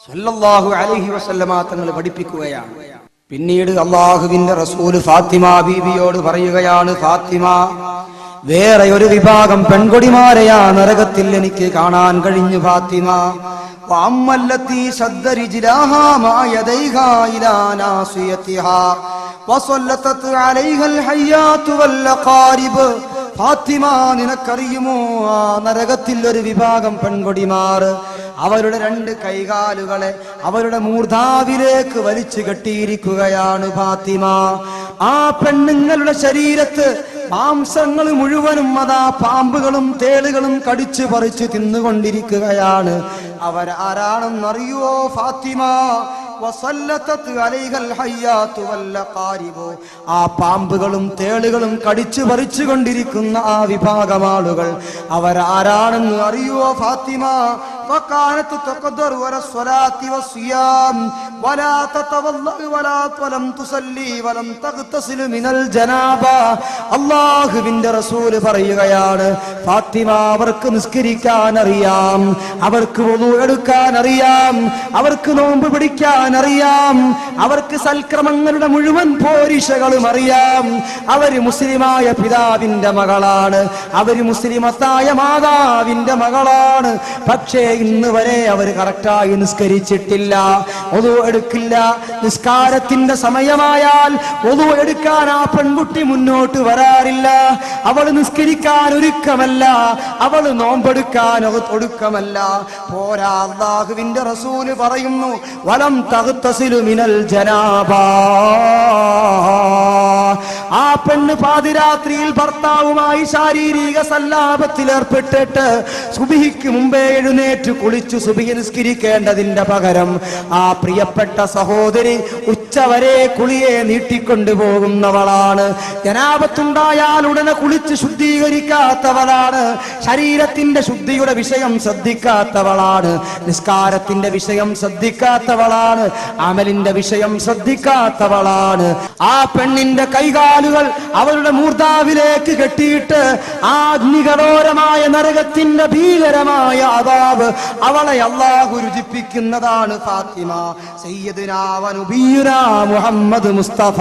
സല്ലല്ലാഹു അലൈഹി വസല്ലമ തങ്ങൾ പഠിപ്പിക്കുകയാണ്. പിന്നീട് അല്ലാഹുവിന്റെ റസൂൽ ഫാത്തിമ ബീവിയോട് പറയുകയാണ്, ഫാത്തിമ, വേറെ ഒരു വിഭാഗം പെൺകൊടിമാരെയാ നരകത്തിൽ എനിക്ക് കാണാൻ കഴിഞ്ഞു ഫാത്തിമ. വഅമ്മല്ലത്തി ശദ്ദ റിജ്ലഹാ മാ യദൈഹാ ഇലാ നാസിയതിഹാ വസല്ലതത് അലൈഹൽ ഹയ്യാതു വൽ ഖാരിബ്. ഫാത്തിമ, നിനക്കറിയുമോ, ആ നരകത്തിൽ ഒരു വിഭാഗം പെൺകൊടിമാർ അവരുടെ രണ്ട് കൈകാലുകളെ അവരുടെ മൂർധാവിലേക്ക് വലിച്ചു കെട്ടിയിരിക്കുകയാണ് ഫാത്തിമ. ആ പെണ്ണുങ്ങളുടെ ശരീരത്ത് മാംസങ്ങൾ മുഴുവനും അതാ പാമ്പുകളും തേളുകളും കടിച്ചു പറിച്ചു തിന്നുകൊണ്ടിരിക്കുകയാണ്. അവരാരാണെന്നറിയുവോ ഫാത്തിമ? ആ പാമ്പുകളും തേളുകളും കടിച്ചു പറിച്ചു കൊണ്ടിരിക്കുന്ന ആ വിഭാഗം ആളുകൾ അവരാരാണെന്ന് അറിയുവോ ഫാത്തിമ? അല്ലാഹുവിന്റെ റസൂൽ പറയുകയാണ്, ഫാത്തിമ, അവർക്ക് നിസ്കരിക്കാൻ അറിയാം, അവർക്ക് വുളു എടുക്കാൻ അറിയാം, അവർക്ക് നോമ്പ് പിടിക്കാൻ അറിയാം, അവർക്ക് സൽക്രമങ്ങളുടെ മുഴുവൻ പോരിശകളും അറിയാം. അവര് മുസ്ലിമായ പിതാവിന്റെ മകളാണ്, അവര് മുസ്ലിമത്തായ മാതാവിന്റെ മകളാണ്. പക്ഷേ ഇന്ന് വരെ അവർ കറക്റ്റായി നിസ്കരിച്ചിട്ടില്ല, വുളു എടുക്കില്ല. നിസ്കാരത്തിന്റെ സമയമായാൽ വുളു എടുക്കാൻ ആ പെൺകുട്ടി മുന്നോട്ട് വരാറില്ല. അവൾ നിസ്കരിക്കാൻ ഒരുക്കമല്ല, അവൾ നോമ്പെടുക്കാൻ ഒടുക്കമല്ല. പോരാ, അല്ലാഹുവിന്റെ റസൂല് പറയുന്നു, വലം തഗ്തസിലു മിനൽ ജനാബാ. ആ പെണ്ണ് പാതിരാത്രിയിൽ ഭർത്താവുമായി ശാരീരിക സല്ലാപത്തിൽ ഏർപ്പെട്ടിട്ട് സുബഹിക്ക് മുമ്പേ എഴുന്നേറ്റ് കുളിച്ചു സുബഹി നിസ്കരിക്കേണ്ടതിന്റെ പകരം ആ പ്രിയപ്പെട്ട സഹോദരി ഉച്ചവരെ കുളിയെ നീട്ടിക്കൊണ്ടുപോകുന്നവളാണ്. ജനാബത്തുണ്ടായാൽ ഉടനെ കുളിച്ച് ശുദ്ധീകരിക്കാത്തവളാണ്. ശരീരത്തിന്റെ ശുദ്ധിയുടെ വിഷയം ശ്രദ്ധിക്കാത്തവളാണ്. നിസ്കാരത്തിന്റെ വിഷയം ശ്രദ്ധിക്കാത്തവളാണ്. അമലിന്റെ വിഷയം ശ്രദ്ധിക്കാത്തവളാണ്. ആ പെണ്ണിന്റെ കൈകാലുകൾ അവളുടെ മൂർധാവിലേക്ക് കെട്ടിയിട്ട് ആ അഗ്നികടോരമായ നരകത്തിന്റെ ഭീകരമായ അദാബ് അവളെ അല്ലാഹു രുചിപ്പിക്കുന്നതാണ് ഫാത്തിമ. സയ്യിദുനാ വ നബിയുനാ മുഹമ്മദ് മുസ്തഫ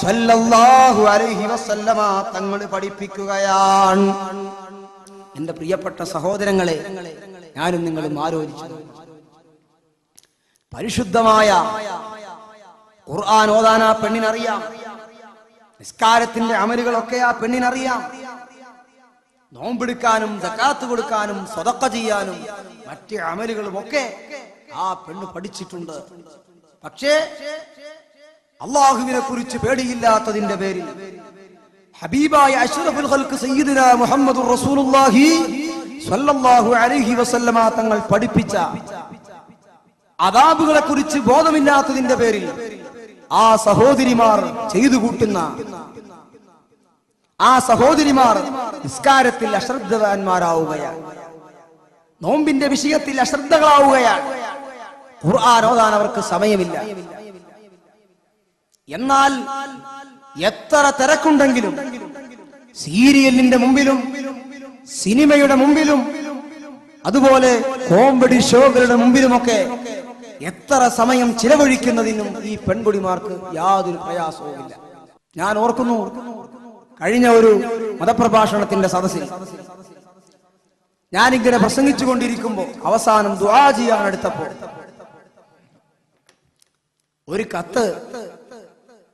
സല്ലല്ലാഹു അലൈഹി വസല്ലമ തങ്ങൾ പഠിപ്പിക്കുകയാണ്. എന്റെ പ്രിയപ്പെട്ട സഹോദരങ്ങളെ, ഞാനും നിങ്ങളും ആലോചിച്ചു, പരിശുദ്ധമായ ഖുർആൻ ഓതാൻ ആ പെണ്ണിനറിയാം, നിസ്കാരത്തിന്റെ അമലുകളൊക്കെ ആ പെണ്ണിനറിയാം, നോമ്പെടുക്കാനും സകാത്ത് കൊടുക്കാനും സ്വതക്ക ചെയ്യാനും മറ്റ് അമലുകളും ഒക്കെ ആ പെണ്ണ് പഠിച്ചിട്ടുണ്ട്. പക്ഷേ അല്ലാഹുവിനെ കുറിച്ച് പേടിയില്ലാത്തതിന്റെ പേരിൽ ഹബീബായ അഷ്റഫുൽ ഖൽഖ് സയ്യിദുനാ മുഹമ്മദുർ റസൂലുള്ളാഹി സ്വല്ലല്ലാഹു അലൈഹി വസല്ലമ തങ്ങൾ പഠിപ്പിച്ച അദാബുകളെ കുറിച്ച് ബോധമില്ലാത്തതിന്റെ പേരിൽ ആ സഹോദരിമാർ ചെയ്തു കൂട്ടുന്ന ആ സഹോദരിമാർ നിസ്കാരത്തിൽ അശ്രദ്ധവാന്മാരാവുകയാണ്, നോമ്പിന്റെ വിഷയത്തിൽ അശ്രദ്ധകളാവുകയാണ്, ഖുർആൻ ഓതാൻ അവർക്ക് സമയമില്ല. എന്നാൽ എത്ര തിരക്കുണ്ടെങ്കിലും സീരിയലിന്റെ മുമ്പിലും സിനിമയുടെ മുമ്പിലും അതുപോലെ കോമഡി ഷോകളുടെ മുമ്പിലുമൊക്കെ എത്ര സമയം ചിലവഴിക്കുന്നതിനും ഈ പെൺകുടിമാർക്ക് യാതൊരു പ്രയാസവുമില്ല. ഞാൻ ഓർക്കുന്നു, കഴിഞ്ഞ ഒരു മതപ്രഭാഷണത്തിന്റെ സദസ്സിൽ ഞാനിങ്ങനെ പ്രസംഗിച്ചു കൊണ്ടിരിക്കുമ്പോൾ അവസാനം ദുആ ചെയ്യാൻ എടുത്തപ്പോൾ ഒരു കത്ത്,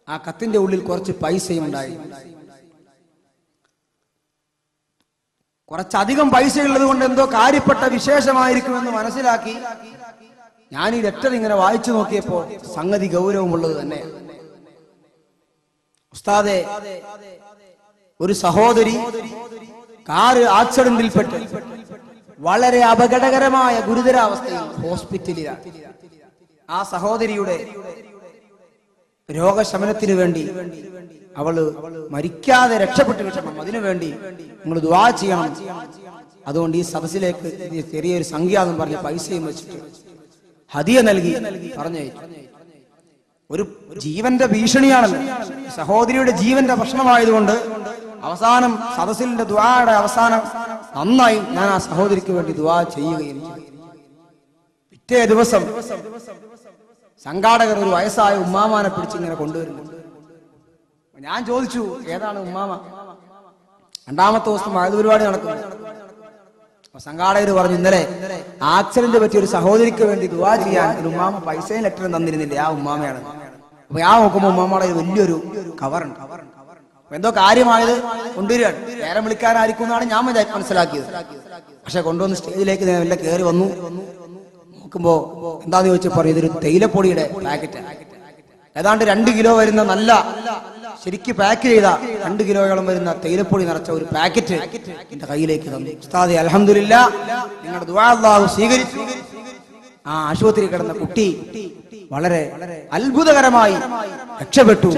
ആ കത്തിന്റെ ഉള്ളിൽ കുറച്ച് പൈസയും ഉണ്ടായി. കുറച്ചധികം പൈസയുള്ളത് കൊണ്ട് എന്തോ കാര്യപ്പെട്ട വിശേഷമായിരിക്കുമെന്ന് മനസ്സിലാക്കി ഞാൻ ഈ ലെറ്റർ ഇങ്ങനെ വായിച്ചു നോക്കിയപ്പോ സംഗതി ഗൗരവമുള്ളത് തന്നെ. ഉസ്താദെ, ഒരു സഹോദരി കാറ് ആക്സിഡന്റിൽപ്പെട്ട് വളരെ അപകടകരമായ ഗുരുതരാവസ്ഥയിൽ ഹോസ്പിറ്റലിലാണ്. ആ സഹോദരിയുടെ രോഗശമനത്തിനു വേണ്ടി, അവള് മരിക്കാതെ രക്ഷപ്പെട്ടു കിട്ടണം, അതിനുവേണ്ടി നിങ്ങൾ ദുആ ചെയ്യണം. അതുകൊണ്ട് ഈ സദസ്സിലേക്ക് ചെറിയൊരു സംഖ്യ എന്ന് പറഞ്ഞ് പൈസയും വെച്ചിട്ട് ഹദിയ നൽകി പറഞ്ഞയച്ചു. ഒരു ജീവന്റെ ഭീഷണിയാണല്ലോ, സഹോദരിയുടെ ജീവന്റെ പ്രശ്നമായതുകൊണ്ട് അവസാനം സദസ്സിന്റെ ദുആയുടെ അവസാനം നന്നായി ഞാൻ ആ സഹോദരിക്ക് വേണ്ടി ദുആ ചെയ്യുകയും ചെയ്തു. പിറ്റേ ദിവസം സംഘാടകർ ഒരു വയസ്സായ ഉമ്മാമാനെ പിടിച്ച് ഇങ്ങനെ കൊണ്ടുവരുന്നു. ഞാൻ ചോദിച്ചു, ഏതാണ് ഉമ്മാമ? രണ്ടാമത്തെ ദിവസം ആയത് പരിപാടി നടക്കുന്നു. സംഘാടകർ പറഞ്ഞു, ഇന്നലെ ആക്സിഡന്റ് പറ്റിയ ഒരു സഹോദരിക്ക് വേണ്ടി ദുആ ചെയ്യാൻ ഒരു ഉമ്മാമ പൈസയും ലെറ്ററും തന്നിരുന്നില്ലേ, ആ ഉമ്മാമയാണ്. അപ്പൊ ഞാൻ നോക്കുമ്പോ ഉമ്മാമയുടെ വലിയൊരു കവറുണ്ട്. എന്തോ കാര്യമായത് കൊണ്ടുവരികയാണ്. നേരം വിളിക്കാനായിരിക്കും എന്നാണ് ഞാൻ മനസ്സിലാക്കിയത്. പക്ഷെ കൊണ്ടുവന്ന് സ്റ്റേജിലേക്ക് വല്ല കയറി വന്നു. നോക്കുമ്പോ എന്താന്ന് ചോദിച്ചപ്പോ ഇതൊരു തേയിലപ്പൊടിയുടെ പാക്കറ്റ്, ഏതാണ്ട് 2 കിലോ വരുന്ന നല്ല ശരിക്ക് പാക്ക് ചെയ്ത 2 കിലോയോളം വരുന്ന തേയിലപ്പൊടി നിറച്ച ഒരു പാക്കറ്റ് എന്റെ കയ്യിലേക്ക് തന്നു. ഉസ്താദേ, അൽഹംദുലില്ലാ, നിങ്ങളുടെ ദുആ അല്ലാഹു സ്വീകരിച്ചു. ആ ആശുപത്രി കിടന്ന കുട്ടി വളരെ അത്ഭുതകരമായി രക്ഷപ്പെട്ടു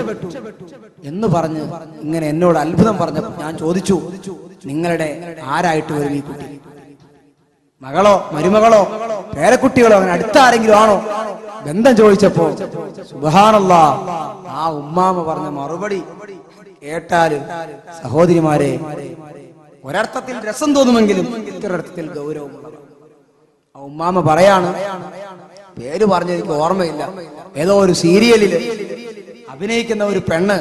എന്ന് പറഞ്ഞ് ഇങ്ങനെ എന്നോട് അത്ഭുതം പറഞ്ഞപ്പോൾ ഞാൻ ചോദിച്ചു, നിങ്ങളുടെ ആരായിട്ട് വരും ഈ കുട്ടി? മകളോ മരുമകളോ പേരക്കുട്ടികളോ അങ്ങനെ അടുത്ത ആരെങ്കിലും ആണോ ബന്ധം ചോദിച്ചപ്പോ സുബ്ഹാനല്ലാഹ്, ആ ഉമ്മാമ പറഞ്ഞ മറുപടി കേട്ടാല് സഹോദരിമാരെ, ഒരർത്ഥത്തിൽ രസം തോന്നുമെങ്കിലും ഇത്തരത്തിൽ ഗൗരവമുള്ളതാണ്. ആ ഉമ്മാമ പറയാണ്, പേര് പറഞ്ഞ എനിക്ക് ഓർമ്മയില്ല, ഏതോ ഒരു സീരിയലില് അഭിനയിക്കുന്ന ഒരു പെണ്ണ്,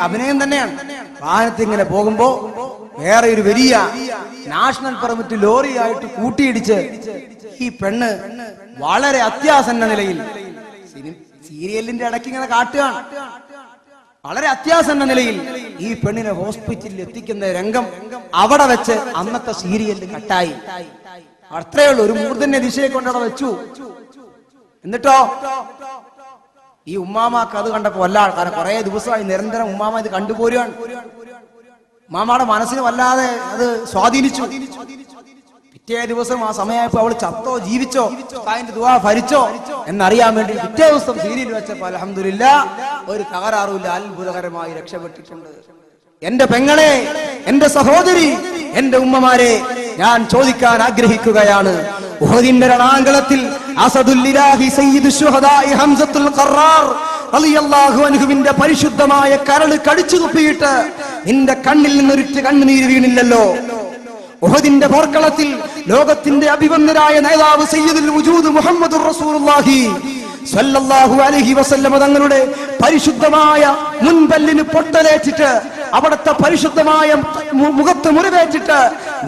അഭിനയം തന്നെയാണ്. വാഹനത്തിൽ ഇങ്ങനെ പോകുമ്പോ വേറെ ഒരു വലിയ നാഷണൽ പെർമിറ്റ് ലോറിയായിട്ട് കൂട്ടിയിടിച്ച് ഈ പെണ്ണ് വളരെ അത്യാസന്ന നിലയിൽ, സീരിയലിന്റെ ഇടയ്ക്ക് ഇങ്ങനെ കാട്ടുകയാണ്, വളരെ അത്യാസന്ന നിലയിൽ ഈ പെണ്ണിനെ ഹോസ്പിറ്റലിൽ എത്തിക്കുന്ന രംഗം അവിടെ വെച്ച് അന്നത്തെ സീരിയലിൽ കട്ടായി. അത്രയേ ഉള്ളൂ, ഒരു മൂർധന്യ ദിശയെ കൊണ്ടവിടെ വെച്ചു. എന്നിട്ടോ ഈ ഉമ്മാമാക്ക് അത് കണ്ടപ്പോ വല്ലാതെ, കാരണം കുറെ ദിവസമായി നിരന്തരം ഉമ്മാമ ഇത് കണ്ടുപോരുകയാണ്. ഉമ്മാമയുടെ മനസ്സിന് വല്ലാതെ അത് സ്വാധീനിച്ചു. പിറ്റേ ദിവസം ആ സമയമായപ്പോ അവള് ചത്തോ ജീവിച്ചോ അതിന്റെ ദുആ ഫലിച്ചോ എന്നറിയാൻ വേണ്ടി പിറ്റേ ദിവസം സീരിയൽ വെച്ചപ്പോ അൽഹംദുലില്ലാ ഒരു തകരാറുമില്ല, അത്ഭുതകരമായി രക്ഷപ്പെട്ടിട്ടുണ്ട്. എന്റെ പെങ്ങളെ, എന്റെ സഹോദരി, എന്റെ ഉമ്മമാരെ, ഞാൻ ചോദിക്കാൻ ആഗ്രഹിക്കുകയാണ്, ഉഹദിന്റെ രണാങ്കളത്തിൽ അസദുല്ലിലാഹി സയ്യിദുശ് ശുഹദാഇ ഹംസത്തുൽ ഖറാർ റളിയല്ലാഹു അൻഹുവിന്റെ പരിശുദ്ധമായ കരള് കടിച്ചു തുപ്പിയിട്ട് നിന്റെ കണ്ണിൽ നിന്നൊരിറ്റ് കണ്ണുനീര് വീണില്ലല്ലോ. ഉഹദിന്റെ പോർക്കളത്തിൽ ലോകത്തിന്റെ അഭിവന്ദനായ നേതാവ് സയ്യിദുൽ വജൂദ് മുഹമ്മദുർ റസൂലുള്ളാഹി സ്വല്ലല്ലാഹു അലൈഹി വസല്ലം തങ്ങളുടെ പരിശുദ്ധമായ മുൻപല്ലിന് പൊട്ടലേറ്റിട്ട് അവിടുത്തെ പരിശുദ്ധമായ മുഖത്ത് മുറിവേറ്റിട്ട്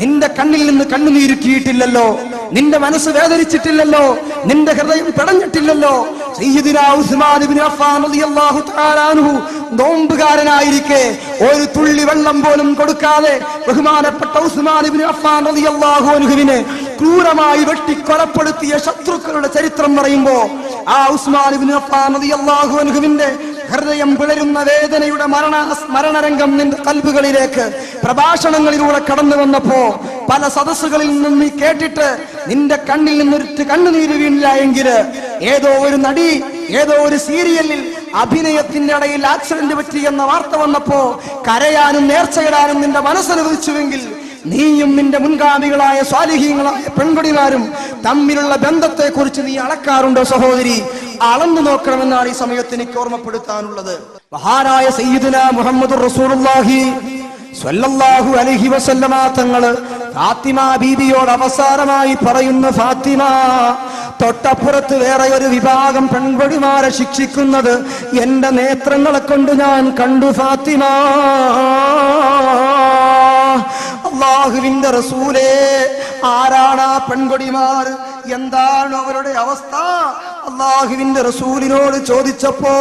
നിന്റെ കണ്ണിൽ നിന്ന് കണ്ണുനീരുറ്റിയിട്ടില്ലല്ലോ, നിന്റെ മനസ്സ് വേദനിച്ചിട്ടില്ലല്ലോ, നിന്റെ ഹൃദയം പിടഞ്ഞിട്ടില്ലല്ലോ. സയ്യിദുനാ ഉസ്മാൻ ഇബ്നു അഫ്ഫാൻ റളിയല്ലാഹു തആല അൻഹു നോമ്പുകാരനായിരിക്കെ ഒരു തുള്ളി വെള്ളം പോലും കൊടുക്കാതെ ബഹുമാനപ്പെട്ട ഉസ്മാൻ ഇബ്നു അഫ്ഫാൻ റളിയല്ലാഹു അൻഹുവിനെ ക്രൂരമായി വെട്ടിക്കൊലപ്പെടുത്തിയ ശത്രുക്കളുടെ ചരിത്രം പറയുമ്പോ ആ ഉസ്മാൻ ഇബ്നു അഫ്ഫാൻ റളിയല്ലാഹു അൻഹുവിന്റെ ഹൃദയം പിളരുന്ന വേദനയുടെ മരണരംഗം നിന്റെ കൽബുകളിലേക്ക് പ്രഭാഷണങ്ങളിലൂടെ കടന്നു വന്നപ്പോ പല സദസ്സുകളിൽ നിന്നും നീ കേട്ടിട്ട് നിന്റെ കണ്ണിൽ നിന്നൊരു കണ്ണുനീര് വീണില്ല എങ്കിൽ ഏതോ ഒരു നടി ഏതോ ഒരു സീരിയലിൽ അഭിനയത്തിന്റെ ഇടയിൽ ആക്സിഡന്റ് പറ്റി എന്ന വാർത്ത വന്നപ്പോ കരയാനും നേർച്ചയിടാനും നിന്റെ മനസ്സനുവദിച്ചുവെങ്കിൽ നീയും നിന്റെ മുൻഗാമികളായ സ്വാലിഹീങ്ങളായ പെൺകുടിമാരും തമ്മിലുള്ള ബന്ധത്തെ കുറിച്ച് നീ അളക്കാറുണ്ടോ സഹോദരി? അളന്നു നോക്കണമെന്നാണ് ഈ സമയത്ത് എനിക്ക് ഓർമ്മപ്പെടുത്താനുള്ളത്. മഹാനായ സയ്യിദുനാ മുഹമ്മദുർ റസൂലുള്ളാഹി സ്വല്ലല്ലാഹു അലൈഹി വസല്ലമ തങ്ങള് ഫാത്തിമ ബീബിയോട് അവസാനമായി പറയുന്ന, ഫാത്തിമ, തൊട്ടപ്പുറത്ത് വേറെ ഒരു വിഭാഗം പെൺകുടിമാരെ ശിക്ഷിക്കുന്നത് എന്റെ നേത്രങ്ങളെ കൊണ്ട് ഞാൻ കണ്ടു ഫാത്തിമ. അല്ലാഹുവിന്റെ റസൂലേ, ആരാണ് ആ പെൺകുടിമാർ, എന്താണ് അവരുടെ അവസ്ഥ? അല്ലാഹുവിന്റെ റസൂലിനോട് ചോദിച്ചപ്പോ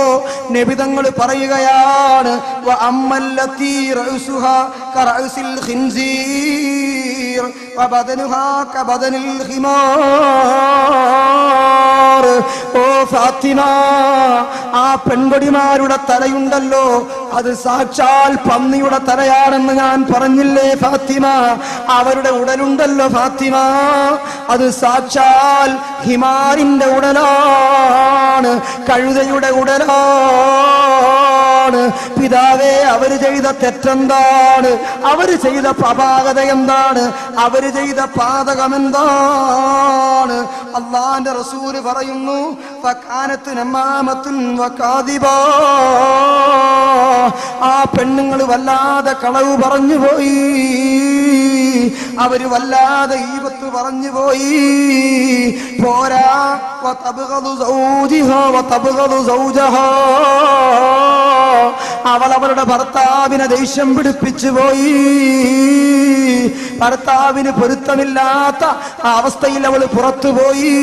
നബി തങ്ങൾ പറയുകയാണ്, വഅമ്മല്ലത്തി റഅസുഹാ കറഅസിൽ ഖിൻസീർ വബദനുഹാ കബദനിൽ ഹിമാർ. ഓ ഫാത്തിമ, ആ പെൺകുടിമാരുടെ തലയുണ്ടല്ലോ, അത് സാക്ഷാൽ പന്നിയുടെ തലയാണെന്ന് ഞാൻ പറഞ്ഞില്ലേ ഫാത്തിമ? അവരുടെ ഉടലുണ്ടല്ലോ ഫാത്തിമ, അത് സാക്ഷാൽ ഹിമാരിന്റെ ഉടലാണ്, കഴുതയുടെ ഉടലാണ്. പിതാവേ, അവര് ചെയ്ത തെറ്റെന്താണ്? അവര് ചെയ്ത അപാകത എന്താണ്? അവര് ചെയ്ത പാതകം എന്താണ്? അല്ലാഹുവിന്റെ റസൂല് പറയുന്നു, ഫകാനത്ത് നമാമത്തുൻ വകാദിബാ. ആ പെണ്ണുങ്ങൾ വല്ലാതെ കളവ് പറഞ്ഞു പോയി. അവര് വല്ലാതെ ഈബത്ത് പറഞ്ഞു പോയി. പോരാ, വതബ്ഗദു സൗജിഹാ വതബ്ഗദു സൗജഹാ, അവൾ അവളുടെ ഭർത്താവിനെ ദേഷ്യം പിടിപ്പിച്ചു പോയി. ഭർത്താവിന് പൊരുത്തമില്ലാത്ത അവസ്ഥയിൽ അവൾ പുറത്തുപോയി.